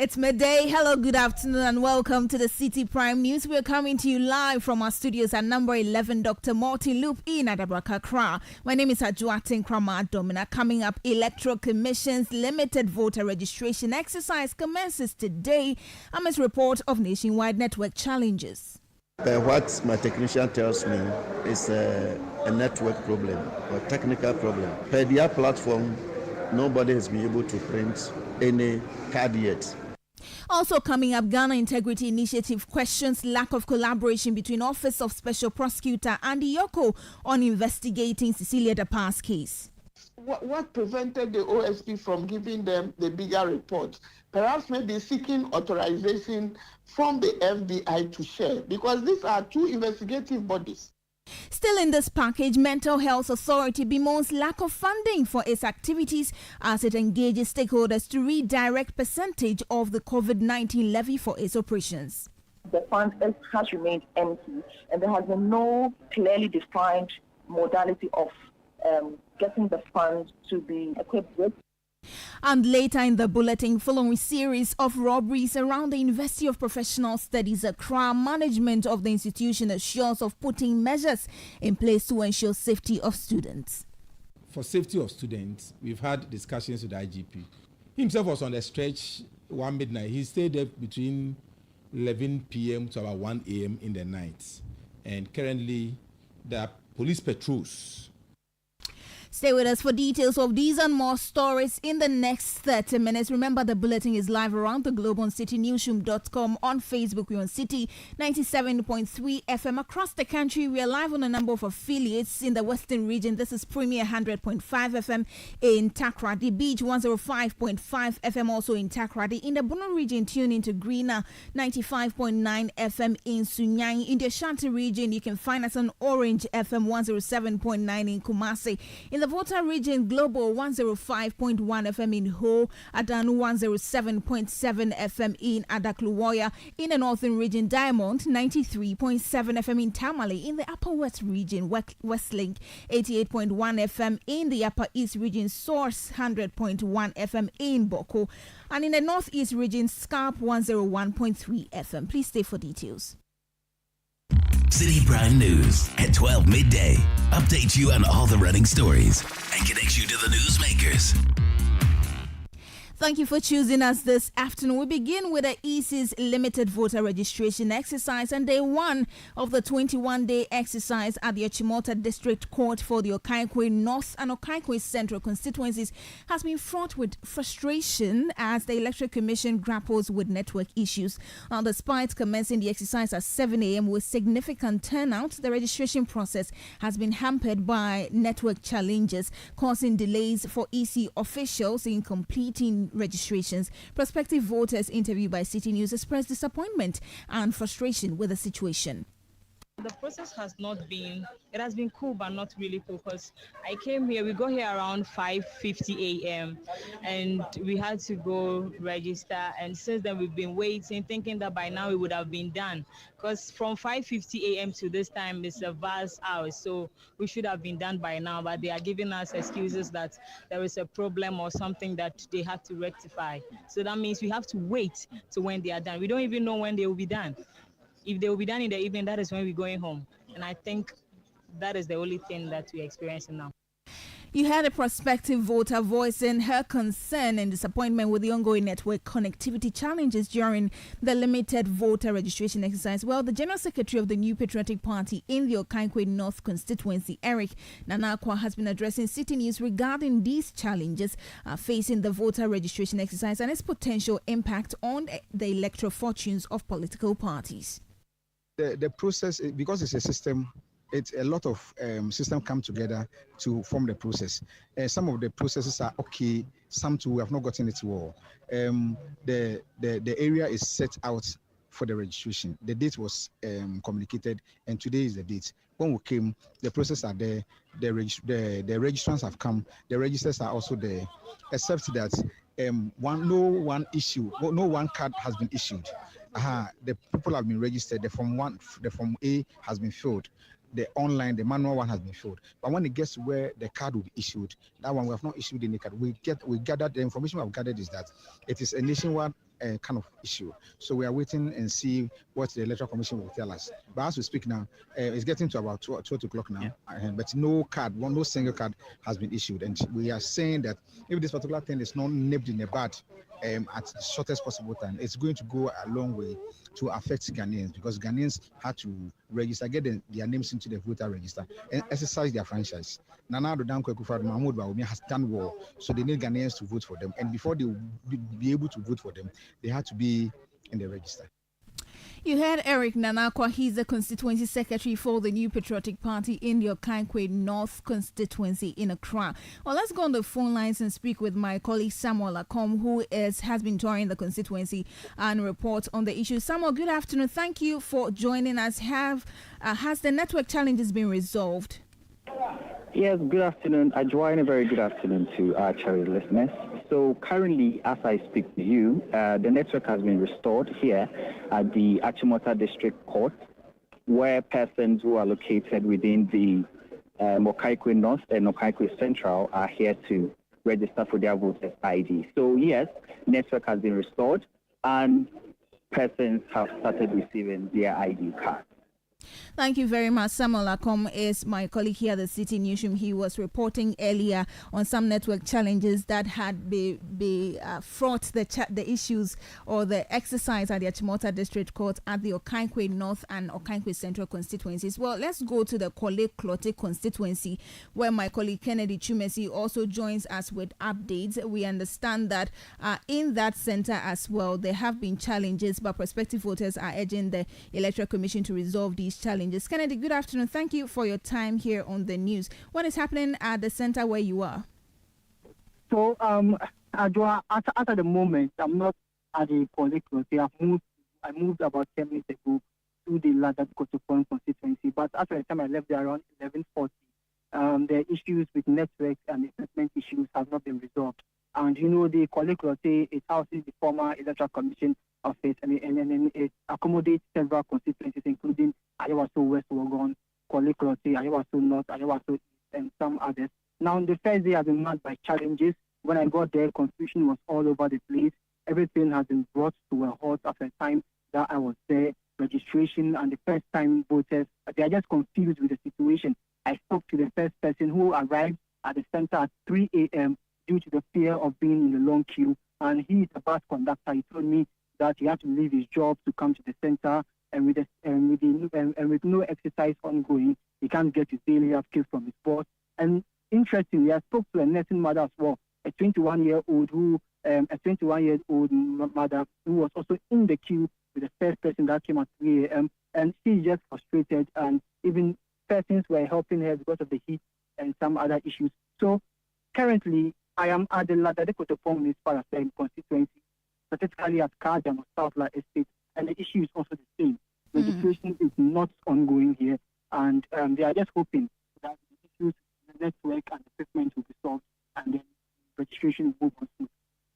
It's midday. Hello, good afternoon, and welcome to the Citi Prime News. We're coming to you live from our studios at number 11 Dr. Martin Loop in Adabraka, Accra. My name is Ajuatin Krama Domina. Coming up, Electoral Commission's limited voter registration exercise commences today amidst report of nationwide network challenges. What my technician tells me is a network problem or technical problem. Per their platform, nobody has been able to print any card yet. Also coming up, Ghana Integrity Initiative questions lack of collaboration between Office of Special Prosecutor and the Yoko on investigating Cecilia Dapa's case. What prevented the OSP from giving them the bigger report? Perhaps maybe seeking authorization from the FBI to share, because these are two investigative bodies. Still in this package, Mental Health Authority bemoans lack of funding for its activities as it engages stakeholders to redirect percentage of the COVID-19 levy for its operations. The fund has remained empty, and there has been no clearly defined modality of getting the fund to be equipped with. And later in the bulletin, following a series of robberies around the University of Professional Studies, Accra, management of the institution assures of putting measures in place to ensure safety of students. For safety of students, we've had discussions with the IGP. He himself was on the stretch one midnight. He stayed there between 11 p.m. to about 1 a.m. in the night. And currently, there are police patrols. Stay with us for details of these and more stories in the next 30 minutes. Remember, the bulletin is live around the globe on citinewsroom.com. On Facebook, we're on Citi 97.3 FM. Across the country, we are live on a number of affiliates. In the Western region, this is Premier 100.5 FM in Takoradi, Beach 105.5 FM also in Takoradi. In the Bono region, tune into Greener 95.9 FM in Sunyani. In the Ashanti region, you can find us on Orange FM 107.9 in Kumasi. In the Volta region, Global 105.1 FM in Ho, Adan 107.7 FM in Adakluwoya. In the Northern region, Diamond 93.7 FM in Tamale. In the Upper West region, Westlink 88.1 FM. In the Upper East region, Source 100.1 FM in Boko. And in the Northeast region, Scarp 101.3 FM. Please stay for details. Citi Prime News at 12 midday. Update you on all the running stories and connect you to the newsmakers. Thank you for choosing us this afternoon. We begin with the EC's limited voter registration exercise and day one of the 21-day exercise at the Ochimota District Court for the Okaikwe North and Okaikwe Central constituencies has been fraught with frustration as the Electoral Commission grapples with network issues. Despite commencing the exercise at 7 a.m. with significant turnout, the registration process has been hampered by network challenges, causing delays for EC officials in completing registrations. Prospective voters interviewed by Citi News expressed disappointment and frustration with the situation. The process has been cool, but not really cool, because I came here, we got here around 5:50 a.m. and we had to go register, and since then we've been waiting, thinking that by now it would have been done, because from 5:50 a.m. to this time is a vast hour, so we should have been done by now, but they are giving us excuses that there is a problem or something that they have to rectify. So that means we have to wait to when they are done. We don't even know when they will be done. If they will be done in the evening, that is when we're going home. And I think that is the only thing that we're experiencing now. You had a prospective voter voicing her concern and disappointment with the ongoing network connectivity challenges during the limited voter registration exercise. Well, the General Secretary of the New Patriotic Party in the Okaikwe North constituency, Eric Nanakwa, has been addressing Citi News regarding these challenges facing the voter registration exercise and its potential impact on the electoral fortunes of political parties. The process, because it's a system, it's a lot of systems come together to form the process. Some of the processes are okay, some too have not gotten it well. The area is set out for the registration. The date was communicated, and today is the date. When we came, the process are there. The registrants have come. The registers are also there, except that no one card has been issued. The people have been registered. The form A has been filled. The manual one has been filled. But when it gets to where the card will be issued, that one we have not issued any card. We gathered the information we have gathered is that it is a nationwide kind of issue. So we are waiting and see what the Electoral Commission will tell us. But as we speak now, it's getting to about 12 o'clock now, but no single card has been issued. And we are saying that if this particular thing is not nipped in the bud at the shortest possible time, it's going to go a long way to affect Ghanaians, because Ghanaians had to register, get their names into the voter register and exercise their franchise. Nana Addo Dankwa Akufo-Addo, Mahmoud Bawumia has done well, so they need Ghanaians to vote for them. And before they will be able to vote for them, they had to be in the register. You heard Eric Nanakwa. He's the constituency secretary for the New Patriotic Party in the Okankwe North constituency in Accra. Well, let's go on the phone lines and speak with my colleague Samuel Akom, who has been touring the constituency and report on the issue. Samuel, good afternoon. Thank you for joining us. Has the network challenges been resolved? Yes, good afternoon. A very good afternoon to our charity listeners. So currently, as I speak to you, the network has been restored here at the Achimota District Court, where persons who are located within the Okaikwe North and Okaikwe Central are here to register for their voters' ID. So yes, network has been restored and persons have started receiving their ID cards. Thank you very much. Samuel Akom is my colleague here at the City Newsroom. He was reporting earlier on some network challenges that had fraught the issues or the exercise at the Achimota District Court at the Okankwe North and Okankwe Central constituencies. Well, let's go to the Korle Klottey constituency, where my colleague Kennedy Chumesi also joins us with updates. We understand that in that center as well, there have been challenges, but prospective voters are urging the Electoral Commission to resolve these challenges. Kennedy, good afternoon. Thank you for your time here on the news. What is happening at the center where you are? So, Adwa, at the moment, I'm not at the Korle Klottey. I moved about 10 minutes ago to the Lada Kotopon constituency, but after the time I left there around 11:40, the issues with networks and equipment issues have not been resolved. And the Korle Klottey, it houses the former Electoral Commission office, and it accommodates several constituencies, including Ayawaso West Wogon, Korle Klottey, Ayawaso North, Ayawaso East, and some others. Now, the first day has been marked by challenges. When I got there, confusion was all over the place. Everything has been brought to a halt after the time that I was there. Registration and the first-time voters, they are just confused with the situation. I spoke to the first person who arrived at the center at 3 a.m. due to the fear of being in the long queue, and he is a bus conductor. He told me that he had to leave his job to come to the center, and with no exercise ongoing, he can't get his daily upkeep from his boss. And interestingly, I spoke to a nursing mother as well, a 21-year-old mother who was also in the queue with the first person that came at 3 a.m. And she's just frustrated, and even persons were helping her because of the heat and some other issues. So currently, I am at the Ladade Kotopon Municipal constituency, specifically at Kajam or Southla Estate, and the issue is also the same. Registration is not ongoing here, and they are just hoping that the issues, the network and the equipment will be solved, and then registration will move on.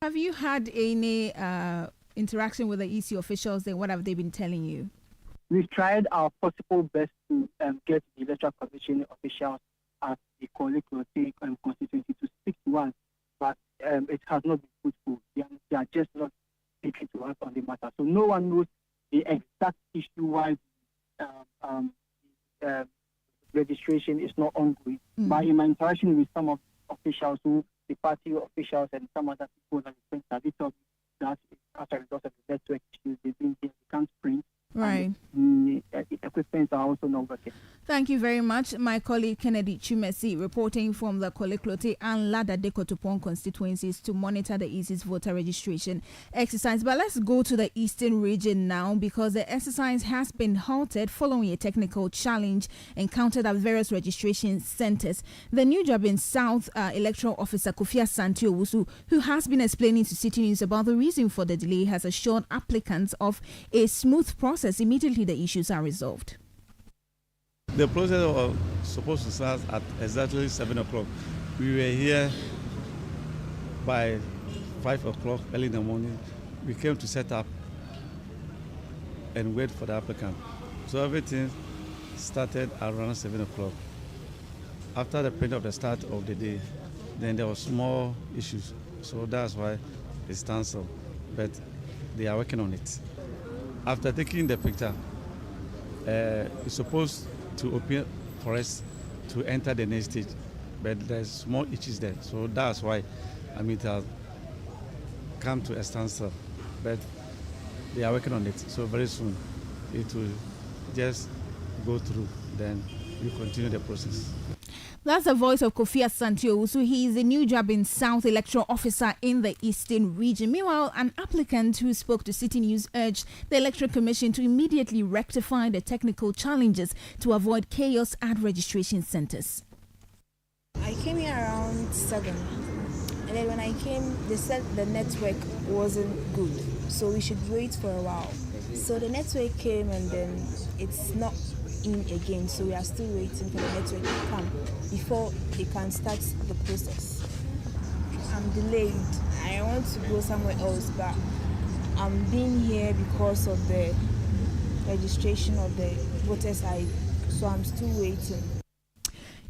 Have you had any interaction with the EC officials? Then what have they been telling you? We've tried our possible best to get the Electoral Commission officials at the Korle Klottey constituency to speak to us, but it has not been fruitful. They are just not speaking to us on the matter. So no one knows the exact issue why registration is not ongoing. But in my interaction with some of the officials, the party officials and some other people at the center, they told me that as a result of the network issues, they can't print. Right. The equipment are also not working. Thank you very much. My colleague Kennedy Chumesi reporting from the Koleklote and Lada Dekotopon constituencies to monitor the EC's voter registration exercise. But let's go to the eastern region now, because the exercise has been halted following a technical challenge encountered at various registration centers. The New Jabin South Electoral Officer Kofi Asante Owusu, who has been explaining to Citi News about the reason for the delay, has assured applicants of a smooth process immediately the issues are resolved. The process was supposed to start at exactly 7 o'clock. We were here by 5 o'clock early in the morning. We came to set up and wait for the applicant. So everything started around 7 o'clock. After the point of the start of the day, then there were small issues. So that's why it's cancelled. But they are working on it. After taking the picture, it's supposed to open for us to enter the next stage, but there's small issues there, so that's why it has come to a standstill. But they are working on it, so very soon it will just go through, then we continue the process. That's the voice of Kofi Asante Owusu. He is a New Jabin South Electoral Officer in the Eastern Region. Meanwhile, an applicant who spoke to Citi News urged the Electoral Commission to immediately rectify the technical challenges to avoid chaos at registration centers. I came here around 7, and then when I came, they said the network wasn't good, so we should wait for a while. So the network came, and then it's not in again, so we are still waiting for the network to come before they can start the process. I'm delayed. I want to go somewhere else, but I'm being here because of the registration of the voters ID, so I'm still waiting.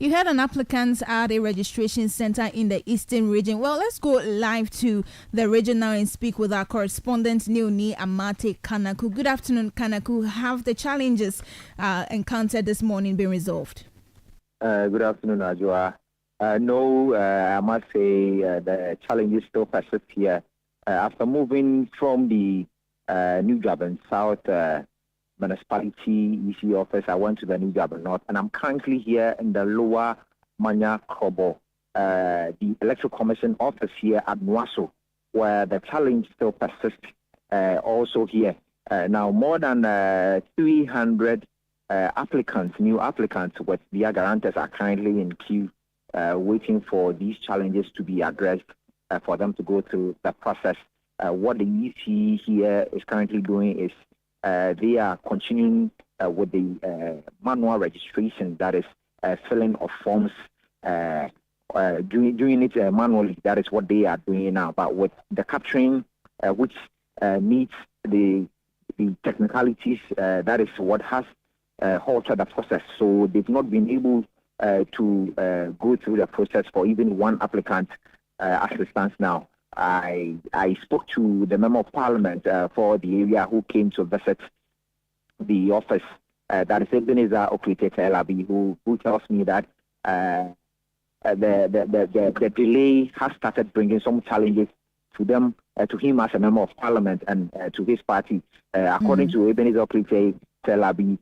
You had an applicant at a registration center in the Eastern Region. Well, let's go live to the region now and speak with our correspondent, Neoni Amate Kanaku. Good afternoon, Kanaku. Have the challenges encountered this morning been resolved? Good afternoon, Ajwa. No, I must say the challenges still persist here. After moving from the New Jabin South Municipality EC office, I went to the New Jabin North, and I'm currently here in the Lower Manya Krobo, the Electoral Commission office here at Nwaso, where the challenge still persists. Also here, now more than 300 applicants, new applicants with their guarantors are currently in queue, waiting for these challenges to be addressed, for them to go through the process. What the EC here is currently doing is they are continuing with the manual registration, that is filling of forms, doing it manually. That is what they are doing now. But with the capturing, which needs the technicalities, that is what has halted the process. So they've not been able to go through the process for even one applicant as it stands now. I spoke to the Member of Parliament for the area who came to visit the office, that is Ebenezer Okrite-Labi, who tells me that the delay has started bringing some challenges to them, to him as a Member of Parliament and to his party. According to Ebenezer Okrite-Labi,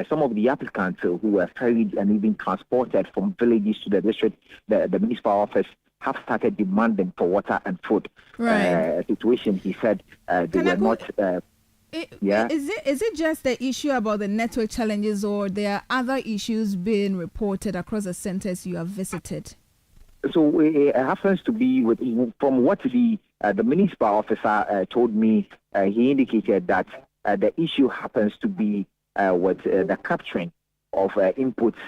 some of the applicants who were ferried and even transported from villages to the district, the municipal office, have started demanding for water and food. Right. Situation, he said, they were not. Is it just the issue about the network challenges, or there are other issues being reported across the centers you have visited? So it happens to be from what the municipal officer told me. He indicated that the issue happens to be with the capturing of inputs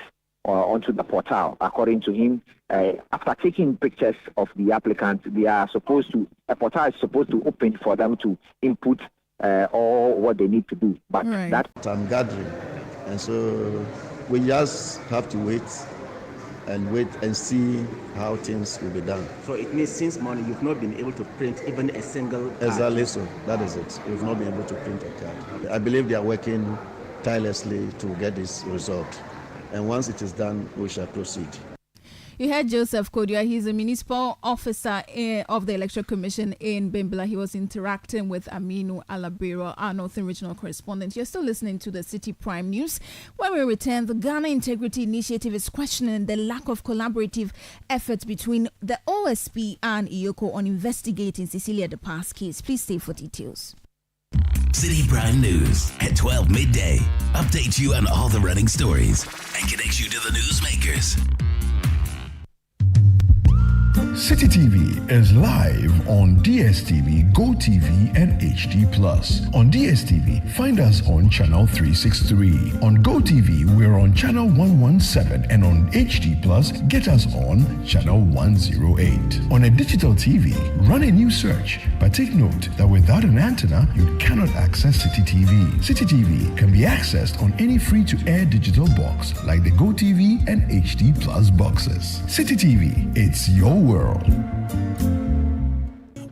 onto the portal. According to him, after taking pictures of the applicants, a portal is supposed to open for them to input all what they need to do. But that I'm gathering, and so we just have to wait and see how things will be done. So it means since morning you've not been able to print even a single card. Exactly so. That is it. We've not been able to print a card. I believe they are working tirelessly to get this resolved. And once it is done, we shall proceed. You heard Joseph Kodia. He's a municipal officer of the Electoral Commission in Bimbla. He was interacting with Aminu Alabiro, our Northern Regional Correspondent. You're still listening to the Citi Prime News. When we return, the Ghana Integrity Initiative is questioning the lack of collaborative efforts between the OSP and Iyoko on investigating Cecilia DePa's case. Please stay for details. Citi Prime News at 12 midday. Update you on all the running stories and connects you to the newsmakers. Citi TV is live on DSTV, GoTV, and HD+. On DSTV, find us on channel 363. On GoTV, we're on channel 117, and on HD+, get us on channel 108. On a digital TV, run a new search, but take note that without an antenna, you cannot access Citi TV. Citi TV can be accessed on any free-to-air digital box like the GoTV and HD+ boxes. Citi TV, it's your world.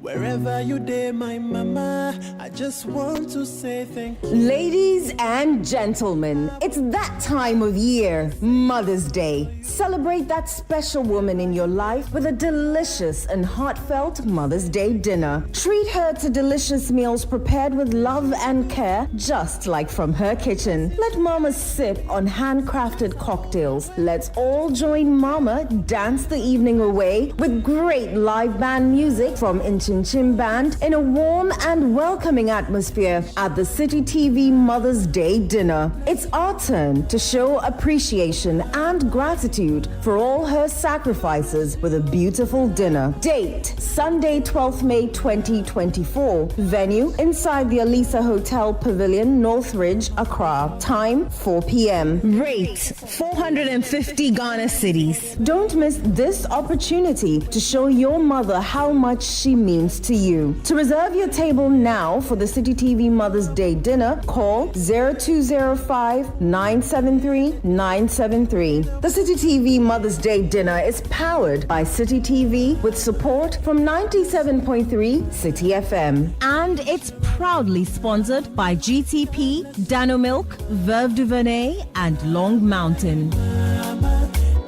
Wherever you day, my mama, I just want to say thank you. Ladies and gentlemen, it's that time of year, Mother's Day. Celebrate that special woman in your life with a delicious and heartfelt Mother's Day dinner. Treat her to delicious meals prepared with love and care, just like from her kitchen. Let Mama sip on handcrafted cocktails. Let's all join Mama dance the evening away with great live band music from Inchin Band in a warm and welcoming atmosphere at the Citi TV Mother's Day dinner. It's our turn to show appreciation and gratitude for all her sacrifices with a beautiful dinner. Date, Sunday 12th May 2024. Venue, inside the Alisa Hotel Pavilion, Northridge, Accra. Time, 4 p.m. Rate, 450 Ghana cedis. Don't miss this opportunity to show your mother how much she means to you. To reserve your table now for the Citi TV Mother's Day dinner, call 0205 973 973. The Citi TV Mother's Day dinner is powered by Citi TV with support from 97.3 Citi FM. And it's proudly sponsored by GTP, Dano Milk, Verve Duvernay, and Long Mountain.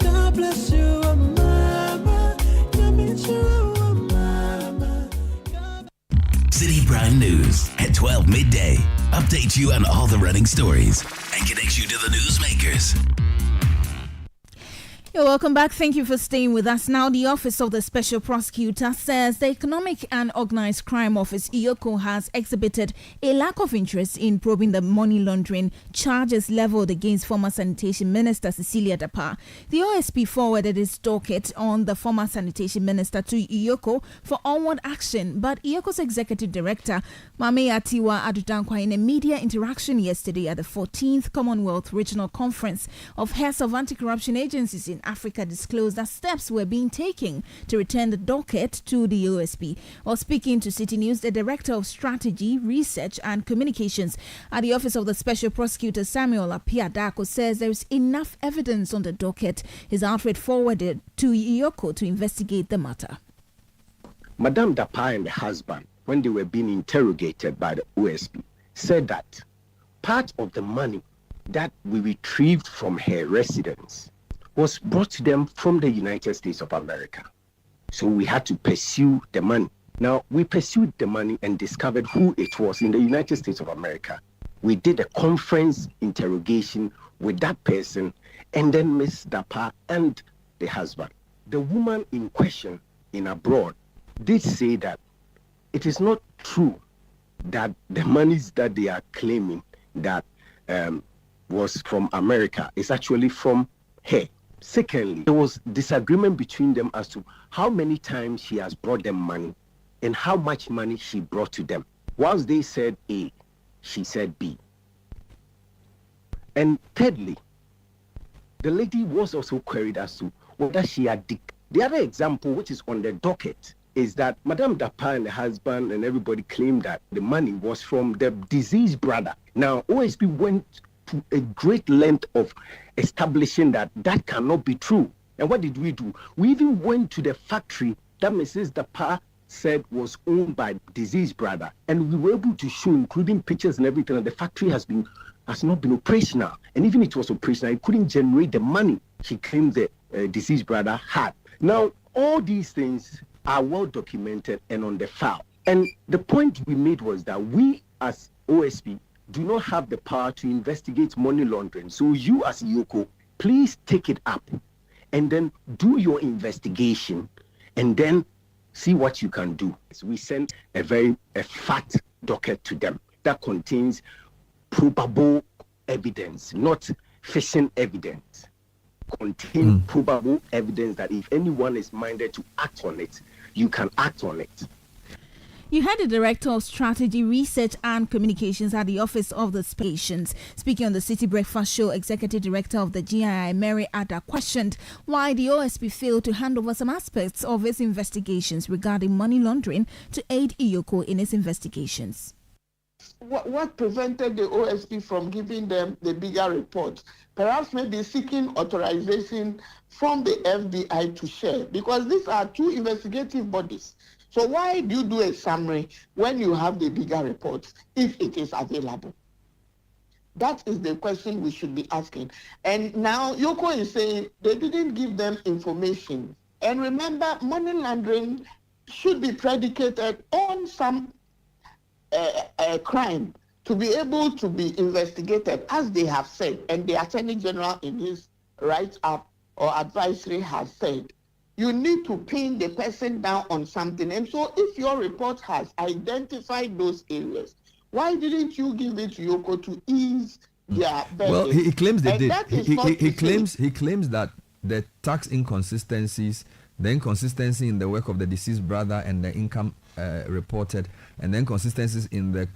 God bless you, mama. God bless you. Citi Prime News at 12 midday. Update you on all the running stories and connects you to the newsmakers. You're welcome back. Thank you for staying with us. Now, the Office of the Special Prosecutor says the Economic and Organized Crime Office, EOCO, has exhibited a lack of interest in probing the money laundering charges leveled against former Sanitation Minister Cecilia DePa. The OSP forwarded its docket on the former Sanitation Minister to EOCO for onward action, but EOCO's Executive Director, Mame Atiwa Adudankwa, in a media interaction yesterday at the 14th Commonwealth Regional Conference of Heads of Anti-Corruption Agencies in Africa, disclosed that steps were being taken to return the docket to the OSP. While speaking to Citi News, the Director of Strategy, Research and Communications at the Office of the Special Prosecutor, Samuel Apiadako, says there is enough evidence on the docket. His outfit forwarded to EOCO to investigate the matter. Madame DePa and the husband, when they were being interrogated by the OSP, said that part of the money that we retrieved from her residence was brought to them from the United States of America. So we had to pursue the money. Now, we pursued the money and discovered who it was in the United States of America. We did a conference interrogation with that person and then Ms. DePa and the husband. The woman in question in abroad did say that it is not true that the monies that they are claiming that was from America is actually from her. Secondly, there was disagreement between them as to how many times she has brought them money and how much money she brought to them. Whilst they said A, she said B. And thirdly, the lady was also queried as to whether she had... The other example, which is on the docket, is that Madame DePa and the husband and everybody claimed that the money was from the deceased brother. Now, OSP went to a great length of establishing that that cannot be true. And what did we do? We even went to the factory that Mrs. DePa said was owned by deceased brother, and we were able to show, including pictures and everything, that the factory has not been operational. And even if it was operational, it couldn't generate the money. she claimed the deceased brother had. Now, all these things are well documented and on the file. And the point we made was that we as OSP do not have the power to investigate money laundering. So you as Yoko, please take it up and then do your investigation and then see what you can do. So we sent a fat docket to them that contains probable evidence, not fishing evidence. Contain probable evidence that if anyone is minded to act on it, you can act on it. You heard the Director of Strategy, Research and Communications at the Office of the Patients. Speaking on the City Breakfast Show, Executive Director of the GII, Mary Ada, questioned why the OSP failed to hand over some aspects of its investigations regarding money laundering to aid Iyoko in its investigations. What prevented the OSP from giving them the bigger report? Perhaps maybe seeking authorization from the FBI to share, because these are two investigative bodies. So why do you do a summary when you have the bigger report, if it is available? That is the question we should be asking. And now Yoko is saying they didn't give them information. And remember, money laundering should be predicated on some crime to be able to be investigated, as they have said, and the Attorney General in his write-up or advisory has said. You need to pin the person down on something. And so if your report has identified those areas, why didn't you give it to Yoko to ease their burden? Well, he claims they did. He claims that the tax inconsistencies, the inconsistency in the work of the deceased brother and the income reported, and the inconsistencies in the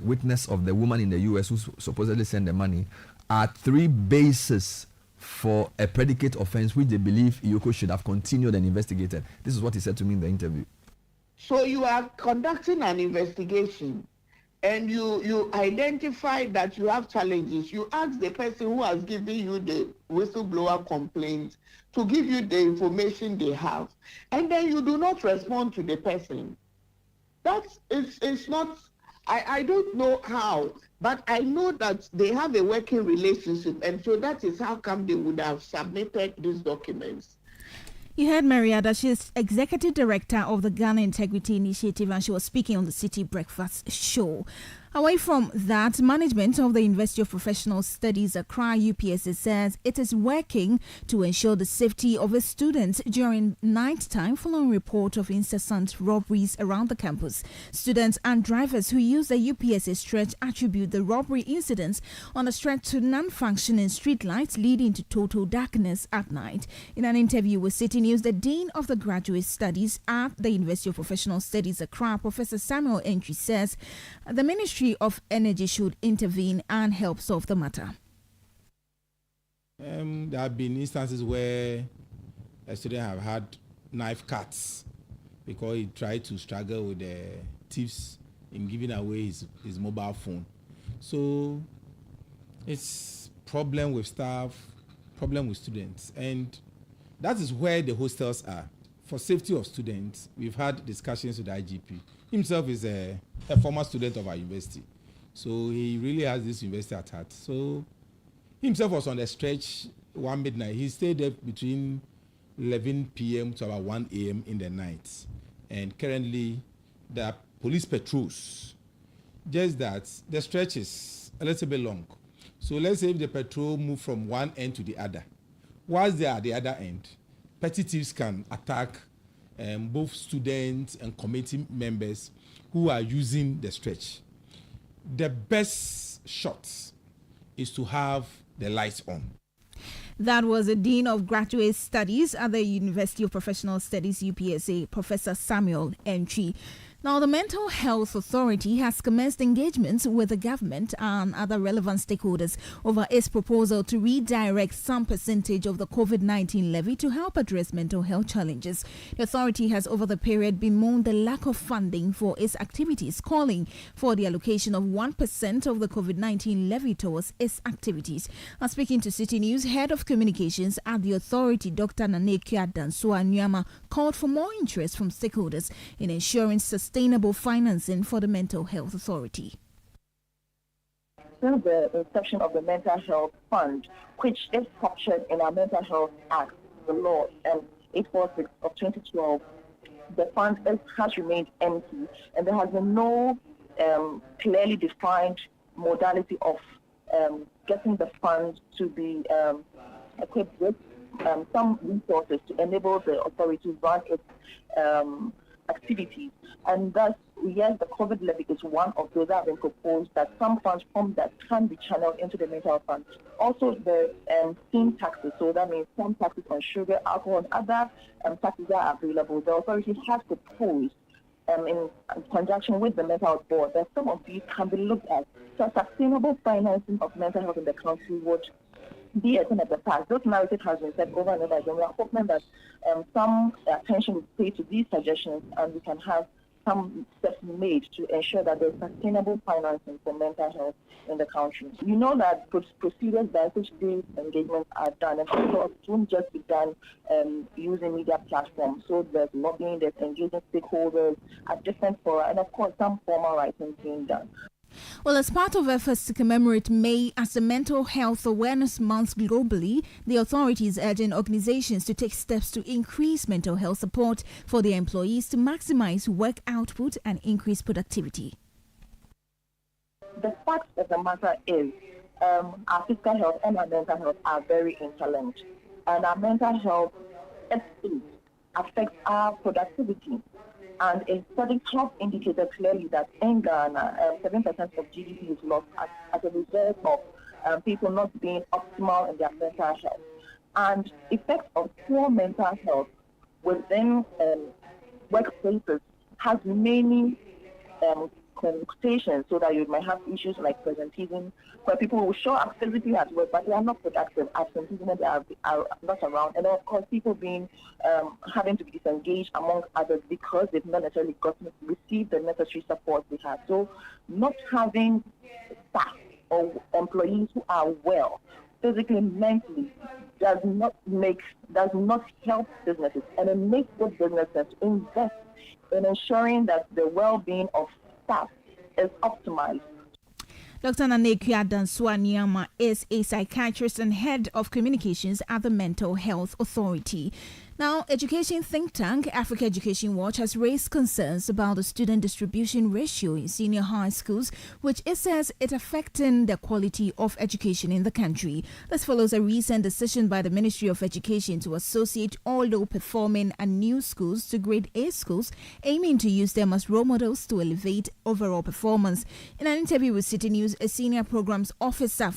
witness of the woman in the US who supposedly sent the money are three bases for a predicate offense which they believe Iyoko should have continued and investigated. This is what he said to me in the interview. So you are conducting an investigation and you identify that you have challenges. You ask the person who has given you the whistleblower complaint to give you the information they have, and then you do not respond to the person. It's not, I don't know how, but I know that they have a working relationship, and so that is how come they would have submitted these documents. You heard Mariada. She is Executive Director of the Ghana Integrity Initiative, and she was speaking on the City Breakfast Show. Away from that, management of the University of Professional Studies, Accra UPSA, says it is working to ensure the safety of its students during night time following report of incessant robberies around the campus. Students and drivers who use the UPSA stretch attribute the robbery incidents on the stretch to non-functioning street lights, leading to total darkness at night. In an interview with City News, the Dean of the Graduate Studies at the University of Professional Studies, Accra, Professor Samuel Entry, says the Ministry of Energy should intervene and help solve the matter. There have been instances where a student have had knife cuts because he tried to struggle with the thieves in giving away his mobile phone. So it's problem with staff, problem with students, and that is where the hostels are. For safety of students, we've had discussions with the IGP. Himself is a former student of our university, so he really has this university at heart. So himself was on the stretch one midnight. He stayed there between 11 p.m. to about 1 a.m. in the night, and currently there are police patrols. Just that the stretch is a little bit long. So let's say if the patrol move from one end to the other, whilst they are at the other end, petty thieves can attack both students and committee members who are using the stretch. The best shot is to have the lights on. That was the Dean of Graduate Studies at the University of Professional Studies, UPSA, Professor Samuel Entry. Now, the Mental Health Authority has commenced engagements with the government and other relevant stakeholders over its proposal to redirect some percentage of the COVID-19 levy to help address mental health challenges. The authority has over the period bemoaned the lack of funding for its activities, calling for the allocation of 1% of the COVID-19 levy towards its activities. Now, speaking to City News, Head of Communications at the authority, Dr. Nanekia Dansua Nyama, called for more interest from stakeholders in ensuring sustainable financing for the Mental Health Authority. since the inception of the Mental Health Fund, which is structured in our Mental Health Act, the law, 846 of 2012, the fund has remained empty, and there has been no clearly defined modality of getting the fund to be equipped with some resources to enable the authority to run its activities. And thus, yes, the COVID levy is one of those that have been proposed, that some funds from that can be channeled into the mental health fund. Also, the steam taxes, so that means some taxes on sugar, alcohol, and other taxes that are available. The authority has proposed in conjunction with the mental health board that some of these can be looked at. So sustainable financing of mental health in the country would be a thing of the past. This narrative has been said over and over again. We are hoping that some attention is paid to these suggestions, and we can have some steps made to ensure that there's sustainable financing for mental health in the country. You know that procedures by which these engagements are done, and also it won't just be done using media platforms. So there's lobbying, there's engaging stakeholders at different fora, and of course some formal writing being done. Well, as part of efforts to commemorate May as the Mental Health Awareness Month globally, the authorities urging organizations to take steps to increase mental health support for their employees to maximize work output and increase productivity. The fact of the matter is our physical health and our mental health are very interlinked, and our mental health affects our productivity. And a study has indicated clearly that in Ghana, 7% of GDP is lost as a result of people not being optimal in their mental health. And effects of poor mental health within workplaces has many connotations, so that you might have issues like presenteeism, where people will show up physically at work, but they are not productive. Absenteeism, they are not around, and of course, people being having to be disengaged among others because they've not necessarily received the necessary support they have. So, not having staff or employees who are well physically, mentally, does not help businesses, and it makes good businesses to invest in ensuring that the well-being of staff is optimized. Dr. Nanekia Dansua-Nyama is a psychiatrist and head of communications at the Mental Health Authority. Now, education think tank Africa Education Watch has raised concerns about the student distribution ratio in senior high schools, which it says is affecting the quality of education in the country. This follows a recent decision by the Ministry of Education to associate all low-performing and new schools to grade A schools, aiming to use them as role models to elevate overall performance. In an interview with Citi News, a senior programs officer